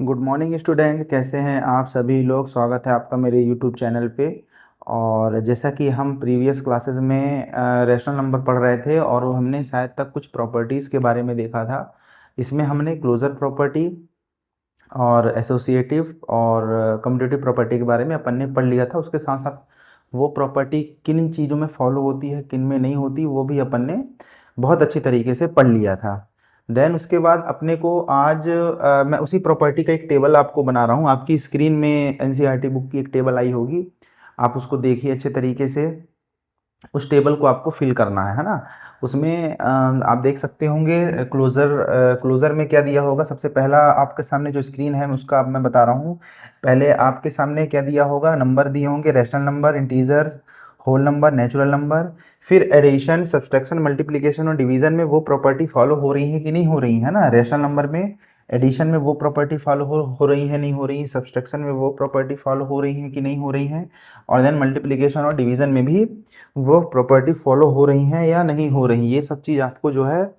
Good morning student, कैसे हैं आप सभी लोग। स्वागत है आपका मेरे यूट्यूब चैनल पे। और जैसा कि हम प्रीवियस क्लासेस में रैशनल नंबर पढ़ रहे थे और हमने शायद तक कुछ प्रॉपर्टीज़ के बारे में देखा था। इसमें हमने क्लोजर प्रॉपर्टी और एसोसिएटिव और कम्यूटेटिव प्रॉपर्टी के बारे में अपन ने पढ़ लिया था। उसके साथ साथ वो प्रॉपर्टी किन चीज़ों में फॉलो होती है, किन में नहीं होती, वो भी अपन ने बहुत अच्छी तरीके से पढ़ लिया था। देन उसके बाद अपने को आज मैं उसी प्रॉपर्टी का एक टेबल आपको बना रहा हूँ। आपकी स्क्रीन में एनसीईआरटी बुक की एक टेबल आई होगी, आप उसको देखिए अच्छे तरीके से। उस टेबल को आपको फिल करना है ना। उसमें आप देख सकते होंगे क्लोजर में क्या दिया होगा। सबसे पहला आपके सामने जो स्क्रीन है उसका अब मैं बता रहा हूँ। पहले आपके सामने क्या दिया होगा, नंबर दिए होंगे, rational number, integers, whole number, natural number. फिर एडिशन, सब्सट्रैक्शन, मल्टीप्लिकेशन और डिवीजन में वो प्रॉपर्टी फॉलो हो रही है कि नहीं हो रही है ना। रैशनल नंबर में एडिशन में वो प्रॉपर्टी फॉलो हो रही है नहीं हो रही है, सब्सट्रैक्शन में वो प्रॉपर्टी फॉलो हो रही है कि नहीं हो रही है, और देन मल्टीप्लिकेशन और डिवीजन में भी वो प्रॉपर्टी फॉलो हो रही हैं या नहीं हो रही। ये सब चीज़ आपको जो है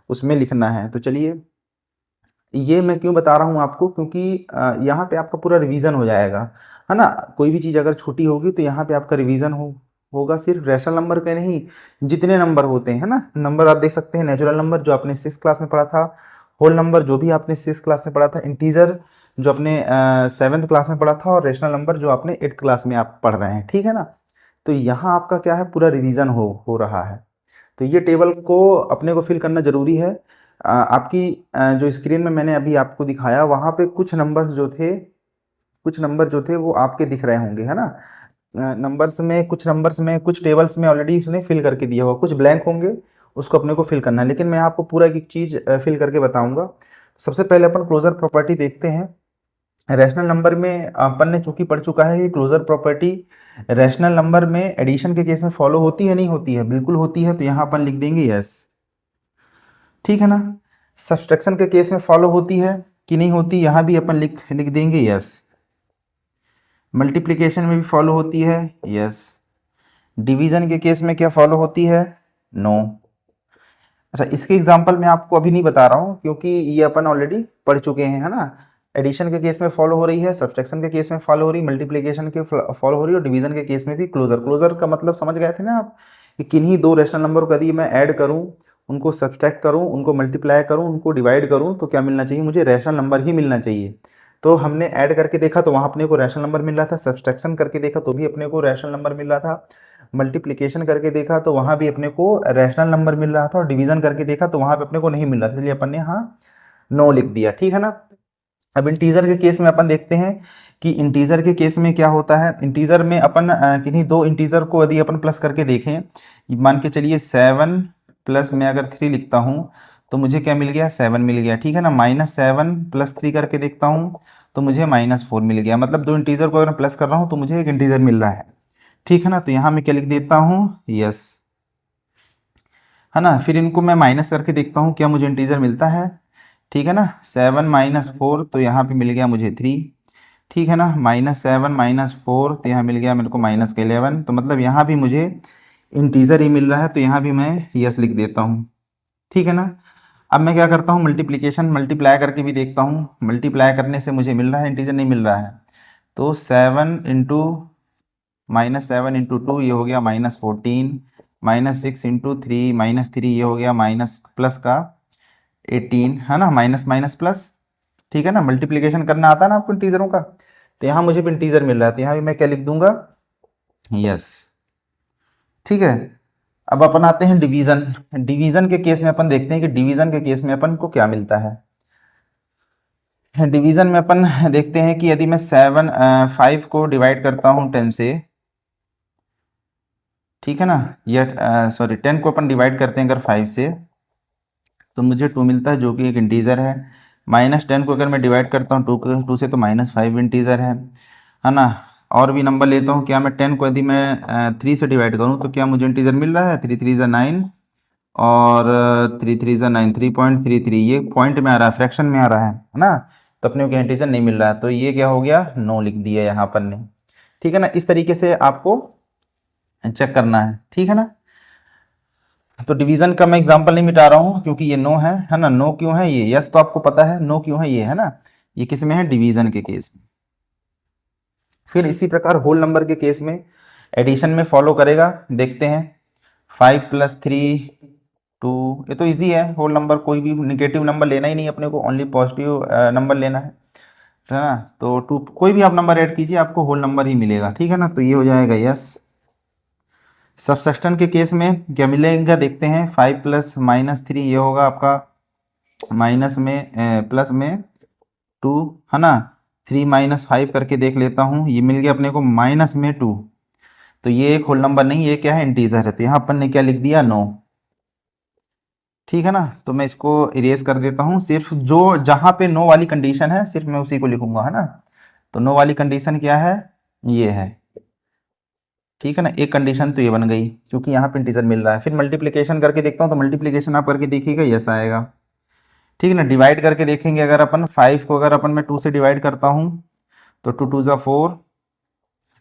उसमें लिखना है। तो चलिए, ये मैं क्यों बता रहा हूँ आपको, क्योंकि यहाँ पे आपका पूरा रिवीजन हो जाएगा, है ना। कोई भी चीज़ अगर छोटी होगी तो यहाँ पे आपका रिवीजन होगा। सिर्फ रैशनल नंबर के नहीं, जितने नंबर होते हैं ना, नंबर आप देख सकते हैं। नेचुरल नंबर जो आपने 6th क्लास में पढ़ा था, होल नंबर जो भी आपने 6th क्लास में पढ़ा था, इंटीजर जो आपने 7th क्लास में पढ़ा था, और रैशनल नंबर जो आपने 8th क्लास में आप पढ़ रहे हैं, ठीक है ना। तो यहाँ आपका क्या है, पूरा रिवीजन हो रहा है। तो ये टेबल को अपने को फिल करना ज़रूरी है। आपकी जो स्क्रीन में मैंने अभी आपको दिखाया, वहाँ पे कुछ नंबर जो थे वो आपके दिख रहे होंगे, है ना। कुछ नंबर्स में कुछ टेबल्स में ऑलरेडी उसने फिल करके दिया होगा, कुछ ब्लैंक होंगे, उसको अपने को फिल करना है। लेकिन मैं आपको पूरा एक चीज़ फिल करके बताऊंगा। सबसे पहले अपन क्लोजर प्रॉपर्टी देखते हैं। रैशनल नंबर में अपन ने चूंकि पढ़ चुका है, ये क्लोजर प्रॉपर्टी रैशनल नंबर में एडिशन के केस में फॉलो होती है नहीं होती है, बिल्कुल होती है। तो यहाँ अपन लिख देंगे यस, ठीक है ना। सब्सट्रैक्शन के केस में फॉलो होती है कि नहीं होती, यहाँ भी अपन लिख लिख देंगे यस। मल्टीप्लिकेशन में भी फॉलो होती है, यस। डिवीजन के केस में क्या फॉलो होती है, नो। अच्छा, इसके एग्जांपल मैं आपको अभी नहीं बता रहा हूँ क्योंकि ये अपन ऑलरेडी पढ़ चुके हैं, है ना। एडिशन के केस में फॉलो हो रही है, सब्सट्रैक्शन के केस में फॉलो हो रही है, मल्टीप्लिकेशन के फॉलो हो रही है, और डिवीजन के केस में भी। क्लोजर का मतलब समझ गए थे ना आप, कि किन्हीं दो रैशनल नंबर को यदि मैं ऐड करूँ, उनको सब्सट्रैक्ट करूँ, उनको मल्टीप्लाई करूँ, उनको डिवाइड करूँ, तो क्या मिलना चाहिए मुझे, रैशनल नंबर ही मिलना चाहिए। तो हमने ऐड करके देखा तो वहाँ अपने को रैशनल नंबर मिल रहा था, सब्सट्रैक्शन करके देखा तो भी अपने को रैशनल नंबर मिल रहा था, मल्टीप्लिकेशन करके देखा तो वहाँ भी अपने को रैशनल नंबर मिल रहा था, और डिवीजन करके देखा तो वहाँ पे अपने को नहीं मिल रहा था, इसलिए अपन ने यहाँ नो लिख दिया, ठीक है ना। अब इंटीजर के केस में अपन देखते हैं कि इंटीजर के केस में क्या होता है। इंटीजर में अपन किन्हीं दो इंटीजर को यदि अपन प्लस करके देखें, मान के चलिए 7 प्लस में अगर 3 लिखता हूँ तो मुझे क्या मिल गया, 7 मिल गया, ठीक है ना। -7 + 3 करके देखता हूँ तो मुझे -4 मिल गया। मतलब दो इंटीजर को अगर मैं प्लस कर रहा हूँ तो मुझे एक इंटीजर मिल रहा है, ठीक है ना। तो यहाँ मैं क्या लिख देता हूँ, यस, है ना। फिर इनको मैं माइनस करके देखता हूँ क्या मुझे इंटीजर मिलता है, ठीक है ना। 7 - 4 तो यहाँ पे मिल गया मुझे 3, ठीक है ना। -7 - 4 तो यहाँ मिल गया मेरे को -11। तो मतलब यहाँ भी मुझे इंटीजर ही मिल रहा है, तो यहाँ भी मैं यस लिख देता हूँ, ठीक है ना। अब मैं क्या करता हूँ, मल्टीप्लिकेशन मल्टीप्लाई करके भी देखता हूँ। मल्टीप्लाई करने से मुझे मिल रहा है, इंटीजर नहीं मिल रहा है। तो 7 इंटू -7 × 2 ये हो गया -14, -6 × 3 -3 ये हो गया माइनस प्लस का 18, है ना। माइनस माइनस प्लस, ठीक है ना। मल्टीप्लिकेशन करना आता है ना आपको इंटीजरों का। तो यहाँ मुझे भी इंटीजर मिल रहा है, तो यहाँ भी मैं क्या लिख दूंगा, यस, ठीक है। अब अपन आते हैं डिवीजन। डिवीजन के केस में अपन देखते हैं कि डिवीजन के केस में अपन को क्या मिलता है। डिवीजन में अपन देखते हैं कि यदि मैं 5 को डिवाइड करता हूँ 10 से, ठीक है ना, या सॉरी 10 को अपन डिवाइड करते हैं अगर 5 से, तो मुझे 2 मिलता है जो कि एक इंटीजर है। -10 को अगर मैं डिवाइड करता हूँ 2 से तो -5 इंटीजर है ना। और भी नंबर लेता हूँ, क्या मैं 10 को यदि मैं 3 से डिवाइड करूँ तो क्या मुझे इंटीजर मिल रहा है, 3 3 ज़ा 9, और 3 3 ज़ा 9, 3.33, ये पॉइंट में आ रहा है, फ्रैक्शन में आ रहा है ना। तो अपने को इंटीजर नहीं मिल रहा है, तो ये क्या हो गया, नो लिख दिया यहाँ पर ने, ठीक है ना। इस तरीके से आपको चेक करना है, ठीक है ना। तो डिवीजन का मैं एग्जांपल नहीं मिटा रहा हूँ क्योंकि ये नो है ना। नो क्यों है ये, यस तो आपको पता है, नो क्यों है ये, है ना। ये किस में है, डिवीजन के केस में। फिर इसी प्रकार होल नंबर के केस में एडिशन में फॉलो करेगा, देखते हैं। 5 + 3 2, ये तो इजी है। होल नंबर कोई भी निगेटिव नंबर लेना ही नहीं अपने को, ओनली पॉजिटिव नंबर लेना है ना। तो 2 कोई भी आप नंबर ऐड कीजिए आपको होल नंबर ही मिलेगा, ठीक है ना। तो ये हो जाएगा यस। सबसेक्शन के केस में क्या मिलेगा देखते हैं। 5 + -3 ये होगा आपका माइनस में प्लस में 2 है ना। 3 - 5 करके देख लेता हूँ, ये मिल गया अपने को -2। तो ये एक होल नंबर नहीं, ये क्या है, इंटीजर है। तो यहाँ अपन ने क्या लिख दिया, 9, ठीक है ना। तो मैं इसको इरेज कर देता हूँ, सिर्फ जो जहाँ पे नो वाली कंडीशन है सिर्फ मैं उसी को लिखूंगा, है ना। तो नो वाली कंडीशन क्या है, ये है, ठीक है ना। एक कंडीशन तो ये बन गई क्योंकि यहाँ पे इंटीजर मिल रहा है। फिर मल्टीप्लिकेशन करके देखता हूँ, तो मल्टीप्लिकेशन आप करके देखिएगा, यस आएगा, ठीक है ना। डिवाइड करके देखेंगे, अगर अपन 5 को अगर अपन मैं 2 से डिवाइड करता हूँ तो 2 2 ज़ा 4,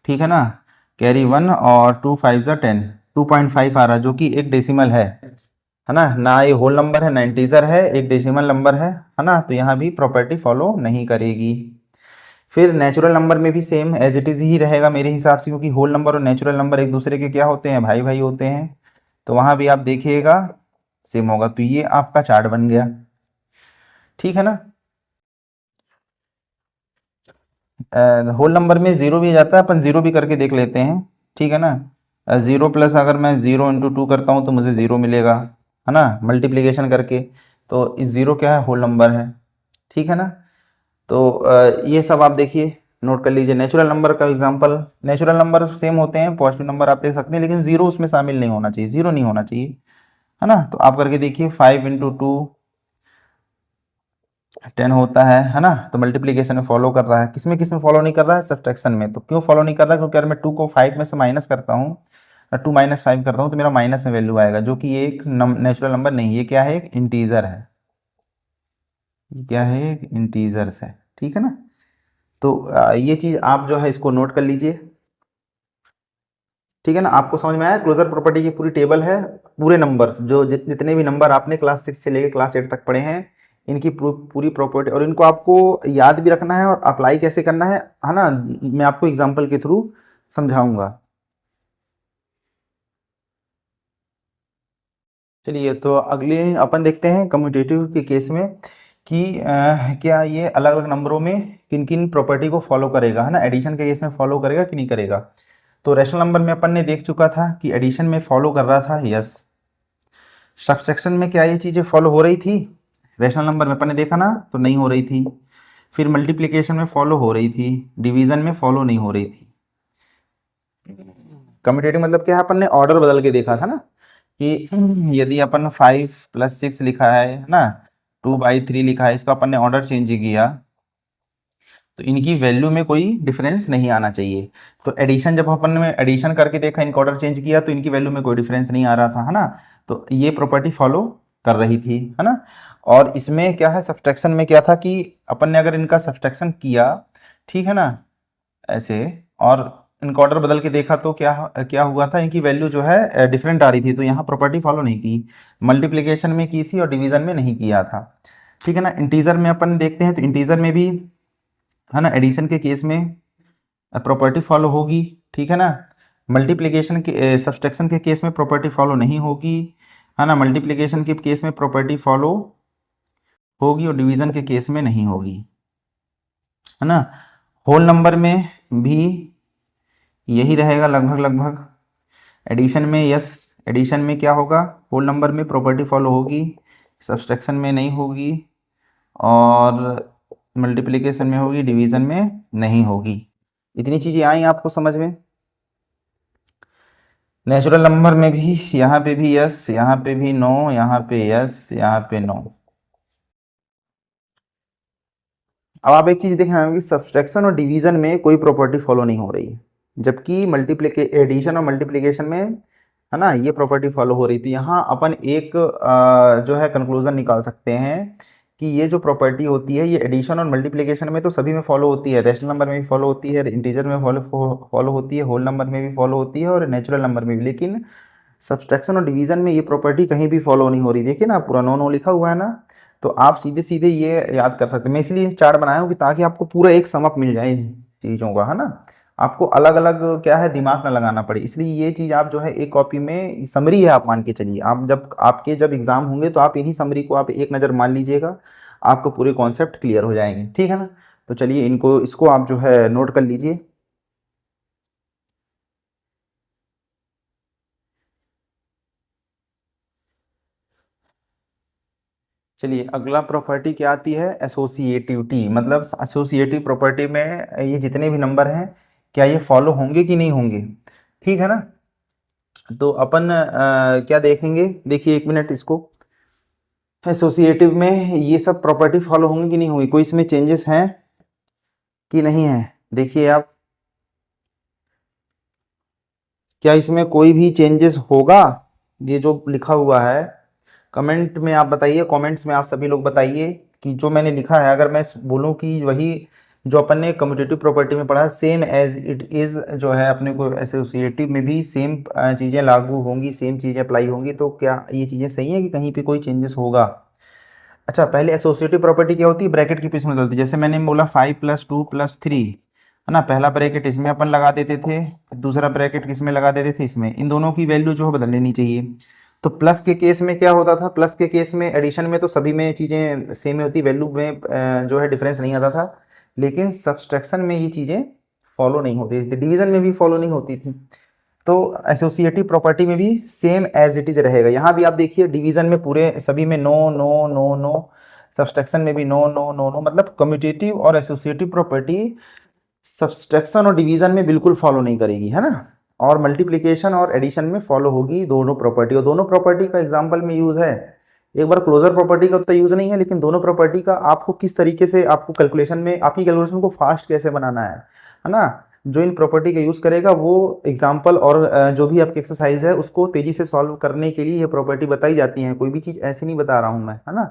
ठीक है ना, कैरी 1 और 2 5 ज़ा 10, 2.5 आ रहा जो कि एक डेसिमल है ना। ना ये होल नंबर है ना इंटीजर है, एक डेसिमल नंबर है ना। तो यहाँ भी प्रॉपर्टी फॉलो नहीं करेगी। फिर नेचुरल नंबर में भी सेम एज इट इज़ ही रहेगा मेरे हिसाब से, क्योंकि होल नंबर और नेचुरल नंबर एक दूसरे के क्या होते हैं, भाई भाई होते हैं। तो वहाँ भी आप देखिएगा सेम होगा। तो ये आपका चार्ट बन गया, ठीक है ना। होल नंबर में जीरो भी आ जाता है, अपन जीरो भी करके देख लेते हैं, ठीक है ना। 0 प्लस अगर मैं 0 × 2 करता हूँ तो मुझे 0 मिलेगा, है ना, मल्टीप्लिकेशन करके। तो इस 0 क्या है, होल नंबर है, ठीक है ना। तो ये सब आप देखिए, नोट कर लीजिए। नेचुरल नंबर का एग्जांपल, नेचुरल नंबर सेम होते हैं, पॉजिटिव नंबर आप देख सकते हैं, लेकिन 0 उसमें शामिल नहीं होना चाहिए, 0 नहीं होना चाहिए, है ना। तो आप करके देखिए, 5 × 2 10 होता है ना। तो मल्टीप्लिकेशन में फॉलो कर रहा है, किस में फॉलो नहीं कर रहा है, सब्ट्रैक्शन में। तो क्यों फॉलो नहीं कर रहा है, क्योंकि अगर मैं 2 को 5 में से माइनस करता हूँ, 2 - 5 करता हूँ तो मेरा माइनस में वैल्यू आएगा, जो कि ये एक नेचुरल नंबर नहीं, ये क्या है, एक इंटीजर है। ये क्या है, एक इंटीजर्स है, ठीक है ना। तो ये चीज़ आप जो है इसको नोट कर लीजिए, ठीक है ना। आपको समझ में आया, क्लोजर प्रॉपर्टी की पूरी टेबल है, पूरे नंबर जो जितने भी नंबर आपने क्लास 6 से लेकर क्लास 8 तक पढ़े हैं, इनकी पूरी प्रॉपर्टी, और इनको आपको याद भी रखना है और अप्लाई कैसे करना है ना, मैं आपको एग्जांपल के थ्रू समझाऊंगा। चलिए, तो अगले अपन देखते हैं कम्यूटेटिव के केस में कि क्या ये अलग अलग नंबरों में किन किन प्रॉपर्टी को फॉलो करेगा, है ना। एडिशन के केस में फॉलो करेगा कि नहीं करेगा। तो रैशनल नंबर में अपन ने देख चुका था कि एडिशन में फॉलो कर रहा था, यस। सबसेक्शन में क्या ये चीज़ें फॉलो हो रही थी, रैशनल नंबर में अपन ने देखा ना, तो नहीं हो रही थी। फिर मल्टीप्लिकेशन में फॉलो हो रही थी, डिवीजन में फॉलो नहीं हो रही थी। कम्यूटेटिव मतलब क्या है, अपन ने ऑर्डर बदल के देखा था ना, कि यदि अपन 5 + 6 लिखा है ना, 2/3 लिखा है, इसका अपन ने ऑर्डर चेंज किया तो इनकी वैल्यू में कोई डिफरेंस नहीं आना चाहिए। तो एडिशन, जब अपन ने एडिशन करके देखा, इनका ऑर्डर चेंज किया तो इनकी वैल्यू में कोई डिफरेंस नहीं आ रहा था, है ना। तो ये प्रॉपर्टी फॉलो कर रही थी, है ना। और इसमें क्या है, सब्सट्रैक्शन में क्या था कि अपन ने अगर इनका सब्सट्रैक्शन किया, ठीक है ना, ऐसे, और इनका ऑर्डर बदल के देखा तो क्या क्या हुआ था, इनकी वैल्यू जो है डिफरेंट आ रही थी, तो यहाँ प्रॉपर्टी फॉलो नहीं की। मल्टीप्लिकेशन में की थी और डिवीजन में नहीं किया था, ठीक है ना। इंटीजर में अपन देखते हैं, तो इंटीजर में भी, है ना, एडिशन के केस में प्रॉपर्टी फॉलो होगी, ठीक है ना। मल्टीप्लिकेशन के सब्सट्रैक्शन के केस में प्रॉपर्टी फॉलो नहीं होगी, है ना। मल्टीप्लिकेशन के केस में प्रॉपर्टी फॉलो होगी और डिवीजन के केस में नहीं होगी, है ना। होल नंबर में भी यही रहेगा लगभग लगभग। एडिशन में, यस, एडिशन में क्या होगा, होल नंबर में प्रॉपर्टी फॉलो होगी, सब्सट्रैक्शन में नहीं होगी, और मल्टीप्लिकेशन में होगी, डिवीजन में नहीं होगी। इतनी चीज़ें आई आपको समझ में। नेचुरल नंबर में भी, यहाँ पे भी यस, यहाँ पे भी नो, यहाँ पे यस, यहाँ पे नो। अब आप एक चीज़ देखना होगी, सब्सट्रैक्शन और डिवीजन में कोई प्रॉपर्टी फॉलो नहीं हो रही है, जबकि एडिशन और मल्टीप्लिकेशन में, है ना, ये प्रॉपर्टी फॉलो हो रही थी। यहाँ अपन एक जो है कंक्लूजन निकाल सकते हैं कि ये जो प्रॉपर्टी होती है, ये एडिशन और मल्टीप्लिकेशन में तो सभी में फॉलो होती है, रैशनल नंबर में भी फॉलो होती है, इंटीजर में फॉलो होती है, होल नंबर में भी फॉलो होती है, और नेचुरल नंबर में भी। लेकिन सब्सट्रैक्शन और डिवीजन में ये प्रॉपर्टी कहीं भी फॉलो नहीं हो रही। देखिए ना, पूरा नो नो लिखा हुआ है ना। तो आप सीधे सीधे ये याद कर सकते हैं। मैं इसलिए चार्ट बनाया हूँ कि ताकि आपको पूरा एक समअप मिल जाए चीज़ों का, है ना, आपको अलग अलग क्या है दिमाग ना लगाना पड़े। इसलिए ये चीज़ आप जो है एक कॉपी में समरी है, आप मान के चलिए, आप जब एग्जाम होंगे तो आप इन्हीं समरी को आप एक नज़र मान लीजिएगा, आपको पूरे कॉन्सेप्ट क्लियर हो जाएंगे, ठीक है ना। तो चलिए इसको आप जो है नोट कर लीजिए। चलिए अगला प्रॉपर्टी क्या आती है, एसोसिएटिविटी। मतलब एसोसिएटिव प्रॉपर्टी में ये जितने भी नंबर हैं क्या ये फॉलो होंगे कि नहीं होंगे, ठीक है ना। तो अपन क्या देखेंगे, देखिए एक मिनट, इसको एसोसिएटिव में ये सब प्रॉपर्टी फॉलो होंगी कि नहीं होंगी, कोई इसमें चेंजेस हैं कि नहीं है। देखिए आप, क्या इसमें कोई भी चेंजेस होगा, ये जो लिखा हुआ है, कमेंट में आप बताइए, कमेंट्स में आप सभी लोग बताइए कि जो मैंने लिखा है, अगर मैं बोलूं कि वही जो अपन ने कम्यूटेटिव प्रॉपर्टी में पढ़ा, सेम एज इट इज़ जो है अपने को एसोसिएटिव में भी सेम चीज़ें लागू होंगी, सेम चीज़ें अप्लाई होंगी, तो क्या ये चीज़ें सही है कि कहीं पे कोई चेंजेस होगा। अच्छा, पहले एसोसिएटिव प्रॉपर्टी क्या होती है, ब्रैकेट की पीछे में बदलती है। जैसे मैंने बोला 5+2+3, है ना, पहला ब्रैकेट इसमें अपन लगा देते थे, दूसरा ब्रैकेट किसमें लगा देते थे, इसमें। इन दोनों की वैल्यू जो है बदल लेनी चाहिए। तो प्लस के केस में क्या होता था, प्लस के केस में एडिशन में तो सभी में चीज़ें सेम होती, वैल्यू में जो है डिफरेंस नहीं आता था, लेकिन सब्सट्रैक्शन में ये चीज़ें फॉलो नहीं होती थी, डिवीजन में भी फॉलो नहीं होती थी। तो एसोसिएटिव प्रॉपर्टी में भी सेम एज इट इज रहेगा। यहाँ भी आप देखिए डिवीजन में पूरे सभी में no no no no, subtraction में भी नो नो नो नो, मतलब कम्यूटेटिव और एसोसिएटिव प्रॉपर्टी सब्सट्रैक्शन और डिवीजन में बिल्कुल फॉलो नहीं करेगी, है ना। और मल्टीप्लिकेशन और एडिशन में फॉलो होगी दोनों प्रॉपर्टी, और दोनों प्रॉपर्टी का एग्जांपल में यूज है। एक बार क्लोजर प्रॉपर्टी का उतना यूज नहीं है, लेकिन दोनों प्रॉपर्टी का आपको किस तरीके से आपको कैलकुलेशन में आपकी कैलकुलेशन को फास्ट कैसे बनाना है ना। जो इन प्रॉपर्टी का यूज करेगा वो एग्जाम्पल और जो भी आपकी एक्सरसाइज है उसको तेजी से सॉल्व करने के लिए ये प्रॉपर्टी बताई जाती है। कोई भी चीज़ ऐसी नहीं बता रहा हूँ मैं, है ना,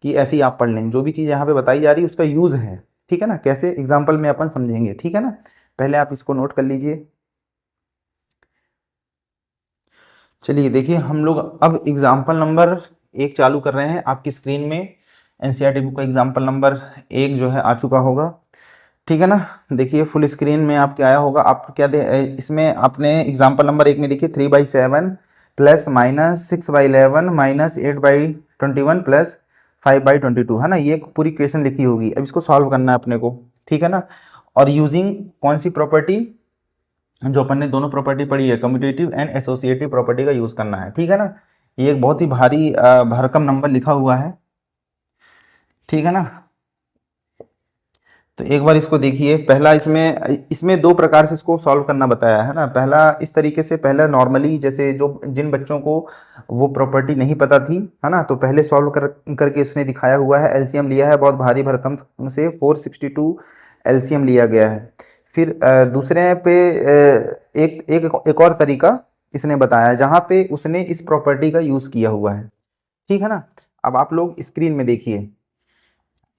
कि ऐसे ही आप पढ़ लें। जो भी चीज़ यहाँ पे बताई जा रही है उसका यूज है, ठीक है ना, कैसे एग्जाम्पल में अपन समझेंगे, ठीक है ना। पहले आप इसको नोट कर लीजिए। चलिए देखिए हम लोग अब एग्जाम्पल नंबर 1 चालू कर रहे हैं। आपकी स्क्रीन में एनसीईआरटी बुक का एग्जाम्पल नंबर 1 जो है आ चुका होगा, ठीक है ना। देखिए फुल स्क्रीन में आपके आया होगा। आप क्या इसमें आपने एग्जाम्पल नंबर 1 में देखिए 3/7 प्लस माइनस 6/11 माइनस 8/21 प्लस 5/22, है ना, ये पूरी क्वेश्चन लिखी होगी। अब इसको सॉल्व करना है अपने को, ठीक है ना। और यूजिंग कौन सी प्रॉपर्टी, जो अपन ने दोनों प्रॉपर्टी पढ़ी है, कम्यूटेटिव एंड एसोसिएटिव प्रॉपर्टी का यूज करना है, ठीक है ना। ये एक बहुत ही भारी भरकम नंबर लिखा हुआ है, ठीक है ना। तो एक बार इसको देखिए। पहला इसमें इसमें दो प्रकार से इसको सॉल्व करना बताया है ना। पहला इस तरीके से, पहला नॉर्मली, जैसे जो जिन बच्चों को वो प्रॉपर्टी नहीं पता थी, है ना, तो पहले सॉल्व करके इसने दिखाया हुआ है। एलसीएम लिया है बहुत भारी भरकम से, 462 एलसीएम लिया गया है। फिर दूसरे पे एक एक एक और तरीका इसने बताया जहाँ पे उसने इस प्रॉपर्टी का यूज़ किया हुआ है, ठीक है ना। अब आप लोग स्क्रीन में देखिए,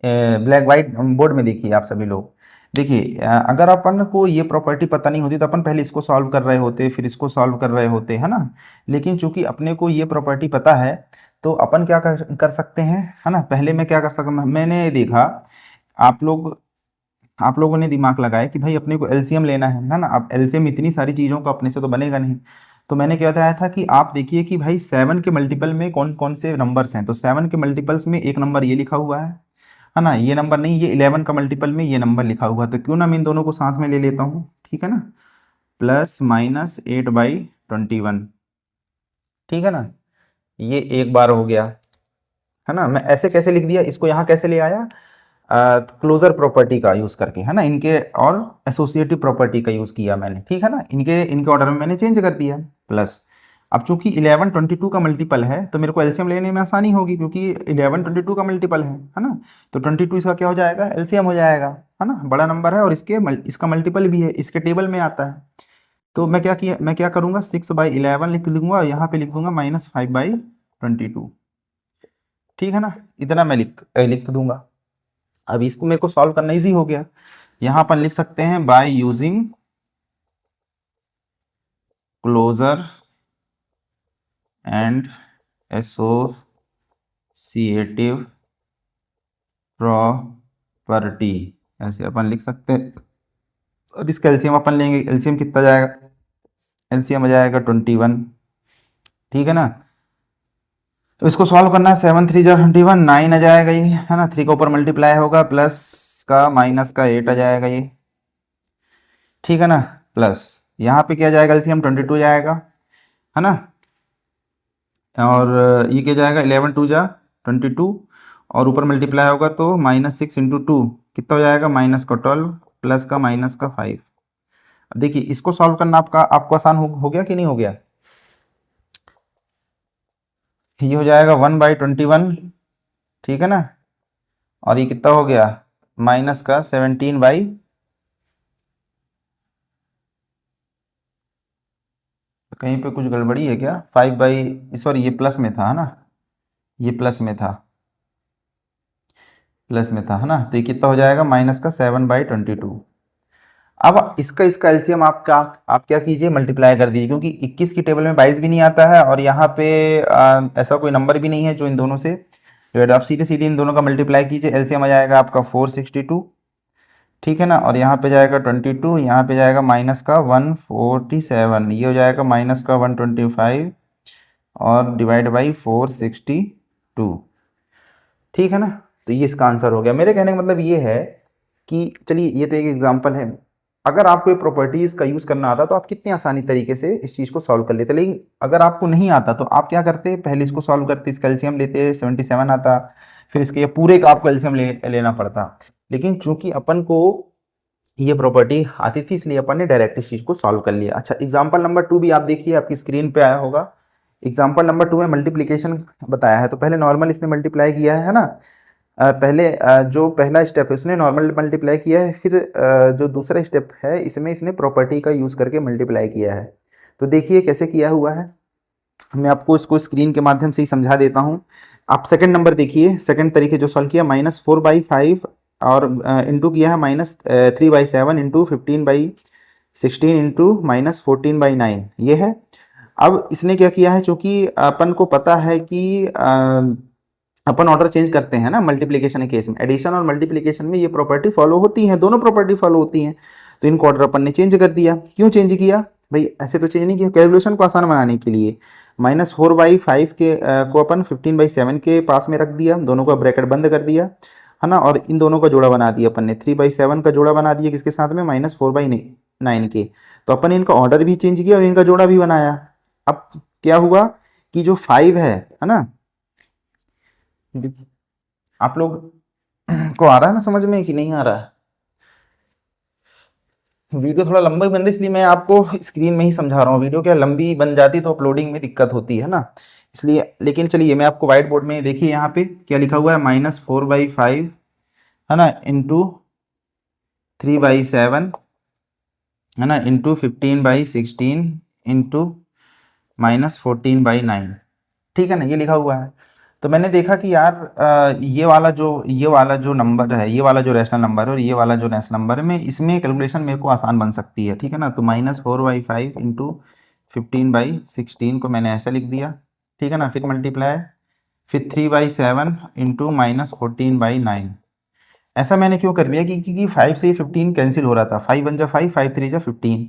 ब्लैक वाइट बोर्ड में देखिए आप सभी लोग। देखिए अगर अपन को ये प्रॉपर्टी पता नहीं होती तो अपन पहले इसको सॉल्व कर रहे होते, फिर इसको सॉल्व कर रहे होते, है ना। लेकिन चूंकि अपने को ये प्रॉपर्टी पता है तो अपन क्या कर सकते हैं, है ना। पहले मैं क्या कर सकता, मैंने देखा आप लोग, आप लोगों ने दिमाग लगाया कि भाई अपने को एलसीएम लेना है ना। अब एलसीएम इतनी सारी चीज़ों का अपने से तो बनेगा नहीं। तो मैंने क्या बताया था कि आप देखिए कि भाई 7 के मल्टीपल में कौन कौन से नंबर्स हैं। तो 7 के मल्टीपल्स में एक नंबर ये लिखा हुआ है ना, ये नंबर नहीं, ये 11 का मल्टीपल में ये नंबर लिखा हुआ है। तो क्यों ना मैं इन दोनों को साथ में ले लेता हूँ, ठीक है ना, प्लस माइनस 8/21, ठीक है ना। ये एक बार हो गया, है ना। मैं ऐसे कैसे लिख दिया इसको, यहाँ कैसे ले आया, क्लोजर प्रॉपर्टी का यूज करके, है ना, इनके और एसोसिएटिव प्रॉपर्टी का यूज किया मैंने, ठीक है ना। इनके इनके ऑर्डर में मैंने चेंज कर दिया प्लस। अब चूंकि 11 22 का मल्टीपल है तो मेरे को एलसीएम लेने में आसानी होगी, क्योंकि 11 22 का मल्टीपल है ना। तो 22 इसका क्या हो जाएगा, एलसीएम हो जाएगा, है ना, बड़ा नंबर है और इसका मल्टीपल भी है, इसके टेबल में आता है। तो मैं क्या करूंगा, 6/11 लिख दूंगा, यहाँ पे लिख दूंगा -5/22, ठीक है ना। इतना मैं लिख दूंगा। अब इसको मेरे को सॉल्व करना इजी हो गया। यहाँ अपन लिख सकते हैं by using closer and associative property ऐसे अपन लिख सकते हैं। अब इसका एलसीएम अपन लेंगे, एलसीएम कितना जाएगा, एलसीएम आ जाएगा 21, ठीक है ना। तो इसको सॉल्व करना है, 7 3 जा 21, 9 आ जाएगा ये, है ना। 3 का ऊपर मल्टीप्लाई होगा, प्लस का माइनस का 8 आ जाएगा ये, ठीक है ना। प्लस यहाँ पे क्या जाएगा, एलसीएम 22 जाएगा, है ना। और ये क्या जाएगा, 11 2 जा 22, और ऊपर मल्टीप्लाई होगा तो -6 इंटू 2 कितना हो जाएगा, माइनस का 12, प्लस का माइनस का 5। अब देखिए इसको सॉल्व करना आपको आसान हो गया कि नहीं हो गया। ये हो जाएगा 1/21, ठीक है ना। और ये कितना हो गया, माइनस का 17/, कहीं पे कुछ गड़बड़ी है क्या, 5/, सॉरी ये प्लस में था, है ना, ये प्लस में था, प्लस में था, है ना। तो ये कितना हो जाएगा, माइनस का 7/22। अब इसका इसका एलसीएम आप क्या कीजिए, मल्टीप्लाई कर दीजिए, क्योंकि 21 की टेबल में 22 भी नहीं आता है, और यहाँ पे ऐसा कोई नंबर भी नहीं है जो इन दोनों से डिवाइड। आप सीधे सीधे इन दोनों का मल्टीप्लाई कीजिए, एलसीएम आ जाएगा आपका 462, ठीक है ना। और यहाँ पे जाएगा 22, यहाँ पे जाएगा माइनस का 147, ये हो जाएगा माइनस का 125, और डिवाइड बाई 462, ठीक है ना। तो ये इसका आंसर हो गया। मेरे कहने का मतलब ये है कि चलिए ये तो एक एग्जांपल है, अगर आपको ये प्रॉपर्टीज़ का यूज़ करना आता तो आप कितनी आसानी तरीके से इस चीज़ को सॉल्व कर लेते। लेकिन अगर आपको नहीं आता तो आप क्या करते, पहले इसको सॉल्व करते, इसका एलसीएम लेते, 77 आता, फिर इसके ये पूरे का आपको एलसीएम लेना पड़ता। लेकिन चूंकि अपन को ये प्रॉपर्टी आती थी, इसलिए अपन ने डायरेक्ट इस चीज़ को सॉल्व कर लिया। अच्छा, एग्जाम्पल नंबर 2 भी आप देखिए, आपकी स्क्रीन पे आया होगा। एग्जाम्पल नंबर 2 में मल्टीप्लीकेशन बताया है, तो पहले नॉर्मल इसने मल्टीप्लाई किया है ना। पहले जो पहला स्टेप है उसने नॉर्मल मल्टीप्लाई किया है, फिर जो दूसरा स्टेप है इसमें इसने प्रॉपर्टी का यूज़ करके मल्टीप्लाई किया है। तो देखिए कैसे किया हुआ है, मैं आपको इसको स्क्रीन के माध्यम से ही समझा देता हूँ। आप सेकंड नंबर देखिए, सेकंड तरीके जो सॉल्व किया, -4/5 और इंटू किया है -3/7 इंटू 15/16 इंटू -14/9, ये है। अब इसने क्या किया है, चूँकि अपन को पता है कि अपन ऑर्डर चेंज करते हैं ना मल्टीप्लिकेशन के केस में, एडिशन और मल्टीप्लिकेशन में ये प्रॉपर्टी फॉलो होती है, दोनों प्रॉपर्टी फॉलो होती हैं। तो इनको ऑर्डर अपन ने चेंज कर दिया। क्यों चेंज किया भाई, ऐसे तो चेंज नहीं किया, कैलकुलेशन को आसान बनाने के लिए। -4/5 के को अपन 15/7 के पास में रख दिया, दोनों का ब्रैकेट बंद कर दिया, है ना। और इन दोनों का जोड़ा बना दिया अपन ने, 3/7 का जोड़ा बना दिया किसके साथ में, -4/9 के। तो अपन ने इनका ऑर्डर भी चेंज किया और इनका जोड़ा भी बनाया। अब क्या हुआ कि जो 5 है ना, आप लोग को आ रहा है ना समझ में कि नहीं आ रहा है। वीडियो थोड़ा लंबा बन रहा है, इसलिए मैं आपको स्क्रीन में ही समझा रहा हूँ। वीडियो क्या लंबी बन जाती तो अपलोडिंग में दिक्कत होती है ना, इसलिए। लेकिन चलिए मैं आपको व्हाइट बोर्ड में देखिए, यहाँ पे क्या लिखा हुआ है, -4/5, है ना, इंटू 3/7, है ना, इंटू 15/16 इंटू -14/9, ठीक है ना, ये लिखा हुआ है। तो मैंने देखा कि यार ये वाला जो नंबर है, ये वाला जो रैशनल नंबर है और ये वाला जो रैशनल नंबर है, मैं इसमें कैलकुलेशन मेरे को आसान बन सकती है, ठीक है ना। तो -4/5 इंटू 15/16 को मैंने ऐसा लिख दिया, ठीक है ना। फिर मल्टीप्लाई, फिर 3/7 इंटू -14/9। ऐसा मैंने क्यों कर लिया क्योंकि 5 से 15 कैंसिल हो रहा था, 5 1 जा 5, 5 3 जा 15,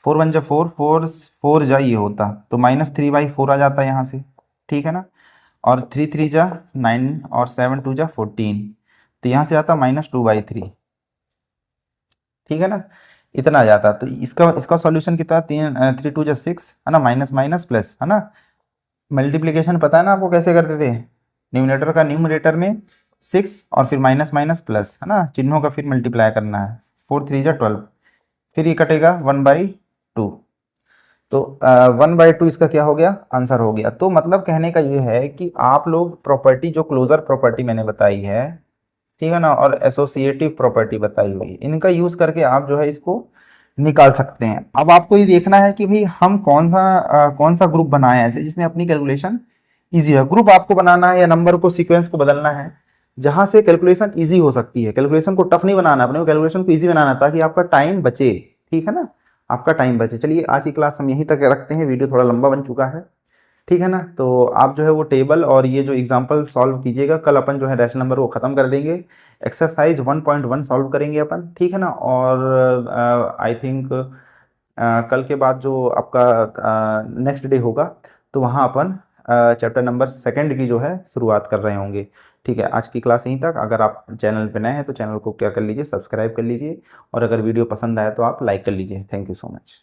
4 1 जा 4, 4 4 जा ये होता, तो -3/4 आ जाता है यहाँ से, ठीक है ना। और 3 3 जा 9 और 7 2 जा 14, तो यहाँ से आता -2/3, ठीक है ना, इतना आ जाता। तो इसका इसका सॉल्यूशन कितना, 3 2 जा 6, है ना, माइनस माइनस प्लस, है ना। मल्टीप्लिकेशन पता है ना आपको कैसे करते थे, न्यूमरेटर का न्यूमरेटर में 6 और फिर माइनस माइनस प्लस, है ना, चिन्हों का फिर मल्टीप्लाई करना है। 4 3 जा 12, फिर ये कटेगा 1/2, तो 1/2 इसका क्या हो गया, आंसर हो गया। तो मतलब कहने का ये है कि आप लोग प्रॉपर्टी, जो क्लोजर प्रॉपर्टी मैंने बताई है, ठीक है ना, और एसोसिएटिव प्रॉपर्टी बताई हुई, इनका यूज करके आप जो है इसको निकाल सकते हैं। अब आपको ये देखना है कि भाई हम कौन सा ग्रुप बनाए ऐसे जिसमें अपनी कैलकुलेशन इजी है। ग्रुप आपको बनाना है या नंबर को, सीक्वेंस को बदलना है जहां से कैलकुलेशन इजी हो सकती है। कैलकुलेशन को टफ नहीं बनाना, अपने को कैलकुलेशन को इजी बनाना, ताकि आपका टाइम बचे, ठीक है ना, आपका टाइम बचे। चलिए आज की क्लास हम यहीं तक रखते हैं, वीडियो थोड़ा लंबा बन चुका है। ठीक है ना। तो आप जो है वो टेबल और ये जो एग्जांपल सॉल्व कीजिएगा, कल अपन जो है रैशनल नंबर को ख़त्म कर देंगे। एक्सरसाइज 1.1 सॉल्व करेंगे अपन, ठीक है ना। और आई थिंक कल के बाद जो आपका नेक्स्ट डे होगा तो वहाँ अपन चैप्टर नंबर सेकंड की जो है शुरुआत कर रहे होंगे। ठीक है, आज की क्लास यहीं तक। अगर आप चैनल पे नए हैं तो चैनल को क्या कर लीजिए, सब्सक्राइब कर लीजिए, और अगर वीडियो पसंद आए तो आप लाइक कर लीजिए। Thank you so much.